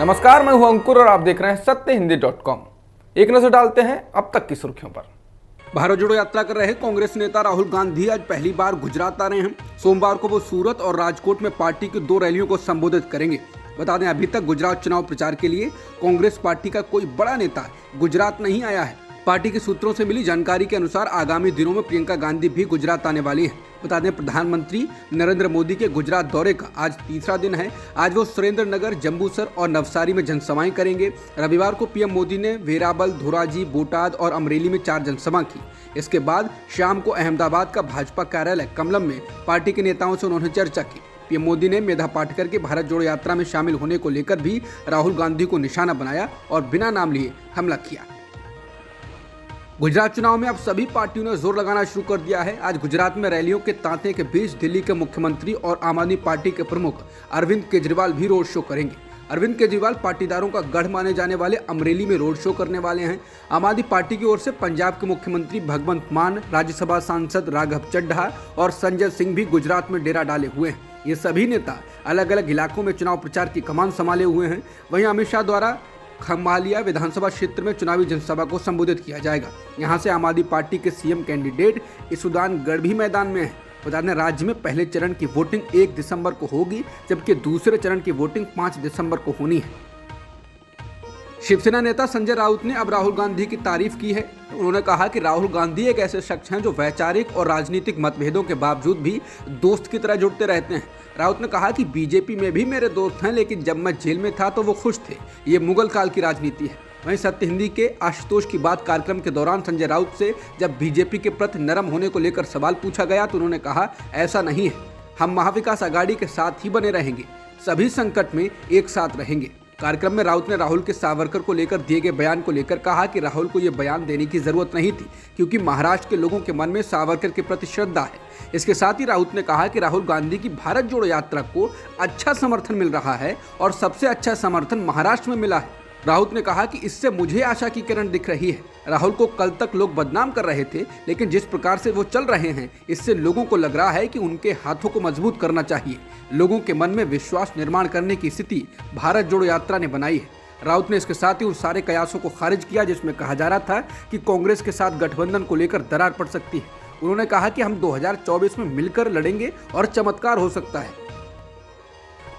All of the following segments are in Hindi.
नमस्कार, मैं हूं अंकुर और आप देख रहे हैं सत्यहिंदी.com। एक नजर डालते हैं अब तक की सुर्खियों पर। भारत जोड़ो यात्रा कर रहे कांग्रेस नेता राहुल गांधी आज पहली बार गुजरात आ रहे हैं। सोमवार को वो सूरत और राजकोट में पार्टी की 2 रैलियों को संबोधित करेंगे। बता दें, अभी तक गुजरात चुनाव प्रचार के लिए कांग्रेस पार्टी का कोई बड़ा नेता गुजरात नहीं आया है। पार्टी के सूत्रों से मिली जानकारी के अनुसार आगामी दिनों में प्रियंका गांधी भी गुजरात आने वाली है। बता दें, प्रधानमंत्री नरेंद्र मोदी के गुजरात दौरे का आज तीसरा दिन है। आज वो सुरेंद्र नगर, जंबूसर और नवसारी में जनसभाएं करेंगे। रविवार को पीएम मोदी ने वेरावल, धोराजी, बोटाद और अमरेली में 4 जनसभा की। इसके बाद शाम को अहमदाबाद का भाजपा कार्यालय कमलम में पार्टी के नेताओं से उन्होंने चर्चा की। पीएम मोदी ने मेधा पाटकर के भारत जोड़ो यात्रा में शामिल होने को लेकर भी राहुल गांधी को निशाना बनाया और बिना नाम लिए हमला किया। गुजरात चुनाव में अब सभी पार्टियों ने जोर लगाना शुरू कर दिया है। आज गुजरात में रैलियों के तांते के बीच दिल्ली के मुख्यमंत्री और आम आदमी पार्टी के प्रमुख अरविंद केजरीवाल भी रोड शो करेंगे। अरविंद केजरीवाल पाटीदारों का गढ़ माने जाने वाले अमरेली में रोड शो करने वाले हैं। आम आदमी पार्टी की ओर से पंजाब के मुख्यमंत्री भगवंत मान, राज्यसभा सांसद राघव चड्ढा और संजय सिंह भी गुजरात में डेरा डाले हुए हैं। ये सभी नेता अलग अलग इलाकों में चुनाव प्रचार की कमान संभाले हुए हैं। वहीं अमित शाह द्वारा खम्भालिया विधानसभा क्षेत्र में चुनावी जनसभा को संबोधित किया जाएगा। यहां से आम आदमी पार्टी के सीएम कैंडिडेट ईसुदान गढ़ भी मैदान में है। बता दें, राज्य में पहले चरण की वोटिंग 1 दिसंबर को होगी, जबकि दूसरे चरण की वोटिंग 5 दिसंबर को होनी है। शिवसेना नेता संजय राउत ने अब राहुल गांधी की तारीफ की है। उन्होंने कहा कि राहुल गांधी एक ऐसे शख्स हैं जो वैचारिक और राजनीतिक मतभेदों के बावजूद भी दोस्त की तरह जुड़ते रहते हैं। राउत ने कहा कि बीजेपी में भी मेरे दोस्त हैं, लेकिन जब मैं जेल में था तो वो खुश थे। ये मुगल काल की राजनीति है। वहीं सत्य हिंदी के आशुतोष की बात कार्यक्रम के दौरान संजय राउत से जब बीजेपी के प्रति नरम होने को लेकर सवाल पूछा गया तो उन्होंने कहा, ऐसा नहीं है, हम महाविकास आघाड़ी के साथ ही बने रहेंगे, सभी संकट में एक साथ रहेंगे। कार्यक्रम में राउत ने राहुल के सावरकर को लेकर दिए गए बयान को लेकर कहा कि राहुल को यह बयान देने की जरूरत नहीं थी, क्योंकि महाराष्ट्र के लोगों के मन में सावरकर के प्रति श्रद्धा है। इसके साथ ही राउत ने कहा कि राहुल गांधी की भारत जोड़ो यात्रा को अच्छा समर्थन मिल रहा है और सबसे अच्छा समर्थन महाराष्ट्र में मिला है। राउत ने कहा कि इससे मुझे आशा की किरण दिख रही है। राहुल को कल तक लोग बदनाम कर रहे थे, लेकिन जिस प्रकार से वो चल रहे हैं, इससे लोगों को लग रहा है कि उनके हाथों को मजबूत करना चाहिए। लोगों के मन में विश्वास निर्माण करने की स्थिति भारत जोड़ो यात्रा ने बनाई है। राउत ने इसके साथ ही उन सारे कयासों को खारिज किया जिसमें कहा जा रहा था कि कांग्रेस के साथ गठबंधन को लेकर दरार पड़ सकती है। उन्होंने कहा कि हम 2024 में मिलकर लड़ेंगे और चमत्कार हो सकता है।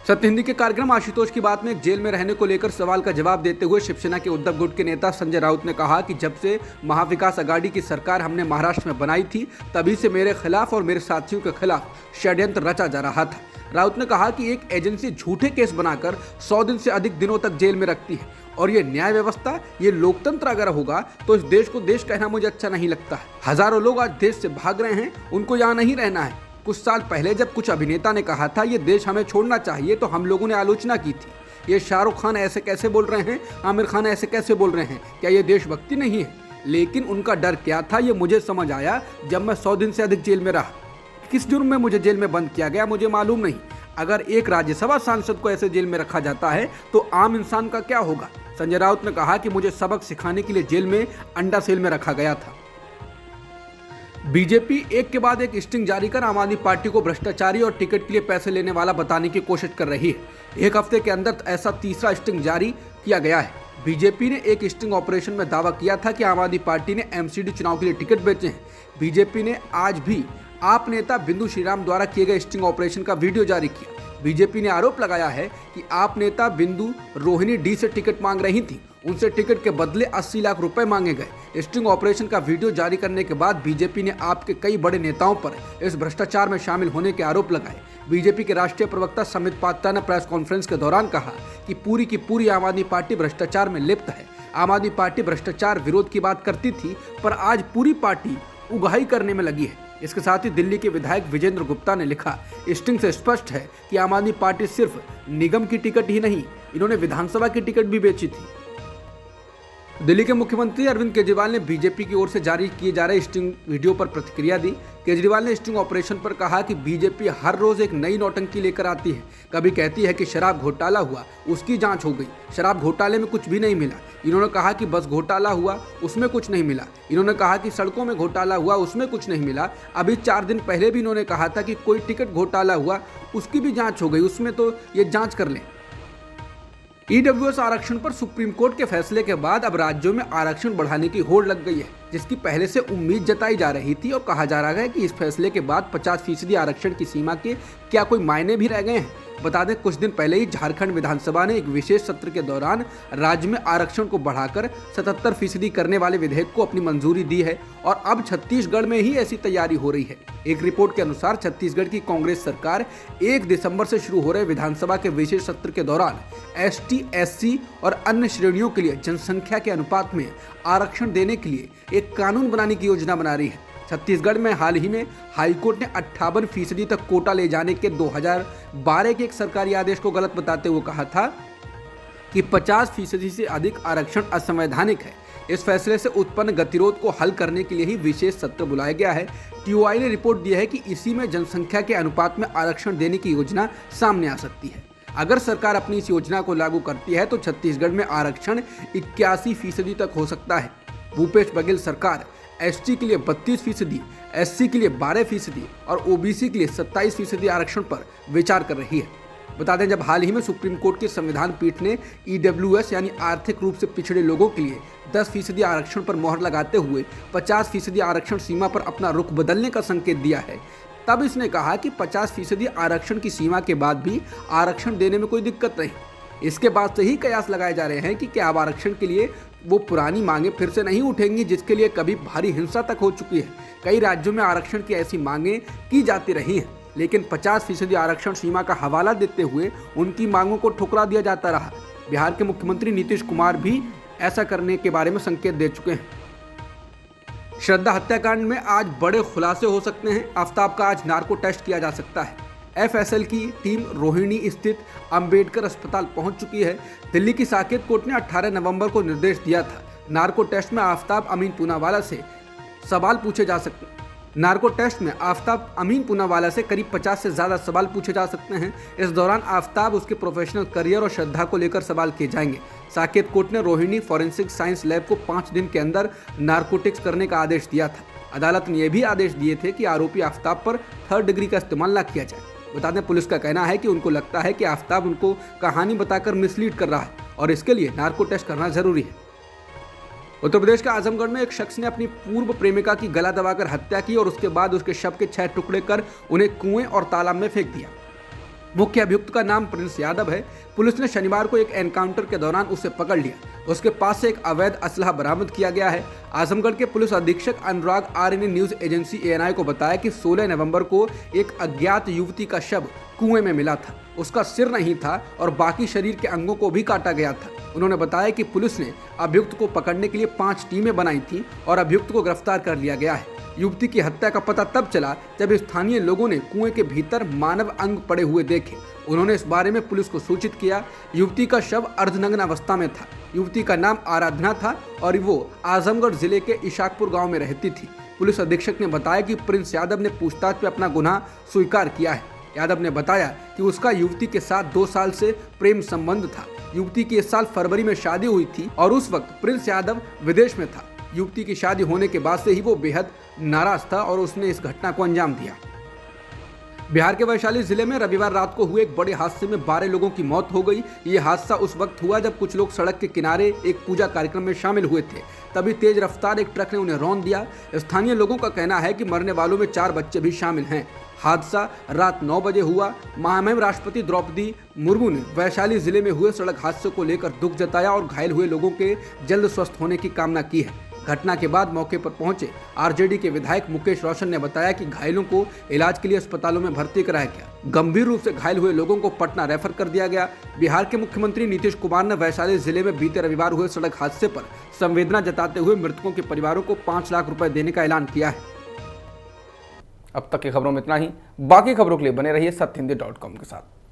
सत्य हिंदी के कार्यक्रम आशुतोष की बात में जेल में रहने को लेकर सवाल का जवाब देते हुए शिवसेना के उद्धव गुट के नेता संजय राउत ने कहा कि जब से महाविकास आघाड़ी की सरकार हमने महाराष्ट्र में बनाई थी, तभी से मेरे खिलाफ और मेरे साथियों के खिलाफ षड्यंत्र रचा जा रहा था। राउत ने कहा कि एक एजेंसी झूठे केस बनाकर 100 दिन से अधिक दिनों तक जेल में रखती है, और ये न्याय व्यवस्था, ये लोकतंत्र अगर होगा तो इस देश को देश कहना मुझे अच्छा नहीं लगता है। हजारों लोग आज देश से भाग रहे हैं, उनको यहाँ नहीं रहना है। कुछ साल पहले जब कुछ अभिनेता ने कहा था ये देश हमें छोड़ना चाहिए, तो हम लोगों ने आलोचना की थी। ये शाहरुख खान ऐसे कैसे बोल रहे हैं, आमिर खान ऐसे कैसे बोल रहे हैं, क्या ये देशभक्ति नहीं है? लेकिन उनका डर क्या था, ये मुझे समझ आया जब मैं 100 दिन से अधिक जेल में रहा। किस जुर्म में मुझे जेल में बंद किया गया मुझे मालूम नहीं। अगर एक राज्यसभा सांसद को ऐसे जेल में रखा जाता है तो आम इंसान का क्या होगा? संजय राउत ने कहा कि मुझे सबक सिखाने के लिए जेल में अंडा सेल में रखा गया था। बीजेपी एक के बाद एक स्टिंग जारी कर आम आदमी पार्टी को भ्रष्टाचारी और टिकट के लिए पैसे लेने वाला बताने की कोशिश कर रही है। एक हफ्ते के अंदर ऐसा तीसरा स्टिंग जारी किया गया है। बीजेपी ने एक स्टिंग ऑपरेशन में दावा किया था कि आम आदमी पार्टी ने एमसीडी चुनाव के लिए टिकट बेचे हैं। बीजेपी ने आज भी आप नेता बिंदु श्रीराम द्वारा किए गए स्टिंग ऑपरेशन का वीडियो जारी किया। बीजेपी ने आरोप लगाया है कि आप नेता बिंदु रोहिणी डी से टिकट मांग रही थी, उनसे टिकट के बदले 80 लाख रुपए मांगे गए। स्टिंग ऑपरेशन का वीडियो जारी करने के बाद बीजेपी ने आपके कई बड़े नेताओं पर इस भ्रष्टाचार में शामिल होने के आरोप लगाए। बीजेपी के राष्ट्रीय प्रवक्ता समित पात्रा ने प्रेस कॉन्फ्रेंस के दौरान कहा कि पूरी की पूरी आम आदमी पार्टी भ्रष्टाचार में लिप्त है। आम आदमी पार्टी भ्रष्टाचार विरोध की बात करती थी, पर आज पूरी पार्टी उगाही करने में लगी है। इसके साथ ही दिल्ली के विधायक विजेंद्र गुप्ता ने लिखा, स्टिंग से स्पष्ट है कि आम आदमी पार्टी सिर्फ निगम की टिकट ही नहीं, इन्होंने विधानसभा की टिकट भी बेची थी। दिल्ली के मुख्यमंत्री अरविंद केजरीवाल ने बीजेपी की ओर से जारी किए जा रहे स्टिंग वीडियो पर प्रतिक्रिया दी। केजरीवाल ने स्टिंग ऑपरेशन पर कहा कि बीजेपी हर रोज एक नई नौटंकी लेकर आती है। कभी कहती है कि शराब घोटाला हुआ, उसकी जांच हो गई, शराब घोटाले में कुछ भी नहीं मिला। इन्होंने कहा कि बस घोटाला हुआ, उसमें कुछ नहीं मिला। इन्होंने कहा कि सड़कों में घोटाला हुआ, उसमें कुछ नहीं मिला। अभी 4 दिन पहले भी इन्होंने कहा था कि कोई टिकट घोटाला हुआ, उसकी भी जाँच हो गई, उसमें तो ये जाँच कर लें। ईडब्ल्यूएस आरक्षण पर सुप्रीम कोर्ट के फैसले के बाद अब राज्यों में आरक्षण बढ़ाने की होड़ लग गई है, जिसकी पहले से उम्मीद जताई जा रही थी और कहा जा रहा है कि इस फैसले के बाद 50% आरक्षण की सीमा के क्या कोई मायने भी रह गए हैं। बता दें, कुछ दिन पहले ही झारखंड विधानसभा ने एक विशेष सत्र के दौरान राज्य में आरक्षण को बढ़ाकर 77% करने वाले विधेयक को अपनी मंजूरी दी है और अब छत्तीसगढ़ में ही ऐसी तैयारी हो रही है। एक रिपोर्ट के अनुसार छत्तीसगढ़ की कांग्रेस सरकार 1 दिसंबर से शुरू हो रहे विधानसभा के विशेष सत्र के दौरान एसटी, एससी और अन्य श्रेणियों के लिए जनसंख्या के अनुपात में आरक्षण देने के लिए एक कानून बनाने की योजना बना रही है। छत्तीसगढ़ में हाल ही में हाईकोर्ट ने 58% तक कोटा ले जाने के 2012 के एक सरकारी आदेश को गलत बताते हुए कहा था कि 50% से अधिक आरक्षण असंवैधानिक है। इस फैसले से उत्पन्न गतिरोध को हल करने के लिए ही विशेष सत्र बुलाया गया है। टीओआई ने रिपोर्ट दी है कि इसी में जनसंख्या के अनुपात में आरक्षण देने की योजना सामने आ सकती है। अगर सरकार अपनी इस योजना को लागू करती है तो छत्तीसगढ़ में आरक्षण 81% तक हो सकता है। भूपेश बघेल सरकार एसटी के लिए 32%, एससी के लिए 12% और ओबीसी के लिए 27% आरक्षण पर विचार कर रही है। बता दें, जब हाल ही में सुप्रीम कोर्ट की संविधान पीठ ने ईडब्ल्यूएस यानी आर्थिक रूप से पिछड़े लोगों के लिए 10% आरक्षण पर मोहर लगाते हुए 50% आरक्षण सीमा पर अपना रुख बदलने का संकेत दिया है, तब इसने कहा कि 50% आरक्षण की सीमा के बाद भी आरक्षण देने में कोई दिक्कत नहीं। इसके बाद से ही कयास लगाए जा रहे हैं कि क्या अब आरक्षण के लिए वो पुरानी मांगे फिर से नहीं उठेंगी जिसके लिए कभी भारी हिंसा तक हो चुकी है। कई राज्यों में आरक्षण की ऐसी मांगे की जाती रही हैं, लेकिन 50% आरक्षण सीमा का हवाला देते हुए उनकी मांगों को ठुकरा दिया जाता रहा। बिहार के मुख्यमंत्री नीतीश कुमार भी ऐसा करने के बारे में संकेत दे चुके हैं। श्रद्धा हत्याकांड में आज बड़े खुलासे हो सकते हैं। आफताब का आज नार्को टेस्ट किया जा सकता है। एफएसएल की टीम रोहिणी स्थित अंबेडकर अस्पताल पहुंच चुकी है। दिल्ली की साकेत कोर्ट ने 18 नवंबर को निर्देश दिया था। नार्को टेस्ट में आफताब अमीन पूनावाला से सवाल पूछे जा सकते हैं। नार्को टेस्ट में आफताब अमीन पूनावाला से करीब 50 से ज़्यादा सवाल पूछे जा सकते हैं। इस दौरान आफताब, उसके प्रोफेशनल करियर और श्रद्धा को लेकर सवाल किए जाएंगे। साकेत कोर्ट ने रोहिणी फॉरेंसिक साइंस लैब को 5 दिन के अंदर नार्कोटिक्स करने का आदेश दिया था। अदालत ने यह भी आदेश दिए थे कि आरोपी आफताब पर 3rd डिग्री का इस्तेमाल न किया जाए। बता दें, पुलिस का कहना है कि उनको लगता है कि आफताब उनको कहानी बताकर मिसलीड कर रहा है और इसके लिए नार्को टेस्ट करना जरूरी है। उत्तर प्रदेश के आजमगढ़ में एक शख्स ने अपनी पूर्व प्रेमिका की गला दबाकर हत्या की और उसके बाद उसके शव के 6 टुकड़े कर उन्हें कुएं और तालाब में फेंक दिया। मुख्य अभियुक्त का नाम प्रिंस यादव है। पुलिस ने शनिवार को एक एनकाउंटर के दौरान उसे पकड़ लिया। उसके पास से एक अवैध असलहा बरामद किया गया है। आजमगढ़ के पुलिस अधीक्षक अनुराग आर्य ने न्यूज एजेंसी एएनआई को बताया कि 16 नवंबर को एक अज्ञात युवती का शव कुएं में मिला था। उसका सिर नहीं था और बाकी शरीर के अंगों को भी काटा गया था। उन्होंने बताया कि पुलिस ने अभियुक्त को पकड़ने के लिए 5 टीमें बनाई थी और अभियुक्त को गिरफ्तार कर लिया गया है। युवती की हत्या का पता तब चला जब स्थानीय लोगों ने कुएं के भीतर मानव अंग पड़े हुए देखे। उन्होंने इस बारे में पुलिस को सूचित किया। युवती का शव अर्धनग्न अवस्था में था। युवती का नाम आराधना था और वो आजमगढ़ जिले के इशाकपुर गांव में रहती थी। पुलिस अधीक्षक ने बताया कि प्रिंस यादव ने पूछताछ में अपना गुनाह स्वीकार किया है। यादव ने बताया कि उसका युवती के साथ 2 साल से प्रेम संबंध था। युवती की इस साल फरवरी में शादी हुई थी और उस वक्त प्रिंस यादव विदेश में था। युवती की शादी होने के बाद से ही वो बेहद नाराज था और उसने इस घटना को अंजाम दिया। बिहार के वैशाली जिले में रविवार रात को हुए एक बड़े हादसे में 12 लोगों की मौत हो गई। ये हादसा उस वक्त हुआ जब कुछ लोग सड़क के किनारे एक पूजा कार्यक्रम में शामिल हुए थे। तभी तेज रफ्तार एक ट्रक ने उन्हें रौंद दिया। स्थानीय लोगों का कहना है कि मरने वालों में 4 बच्चे भी शामिल हैं। हादसा रात 9 बजे हुआ। महामहिम राष्ट्रपति द्रौपदी मुर्मू ने वैशाली जिले में हुए सड़क हादसे को लेकर दुख जताया और घायल हुए लोगों के जल्द स्वस्थ होने की कामना की है। घटना के बाद मौके पर पहुंचे आरजेडी के विधायक मुकेश रोशन ने बताया कि घायलों को इलाज के लिए अस्पतालों में भर्ती कराया गया। गंभीर रूप से घायल हुए लोगों को पटना रेफर कर दिया गया। बिहार के मुख्यमंत्री नीतीश कुमार ने वैशाली जिले में बीते रविवार हुए सड़क हादसे पर संवेदना जताते हुए मृतकों के परिवारों को 5 लाख रुपए देने का ऐलान किया है। अब तक की खबरों में इतना ही। बाकी खबरों के लिए बने रहिए सत्यहिंदी.com के साथ।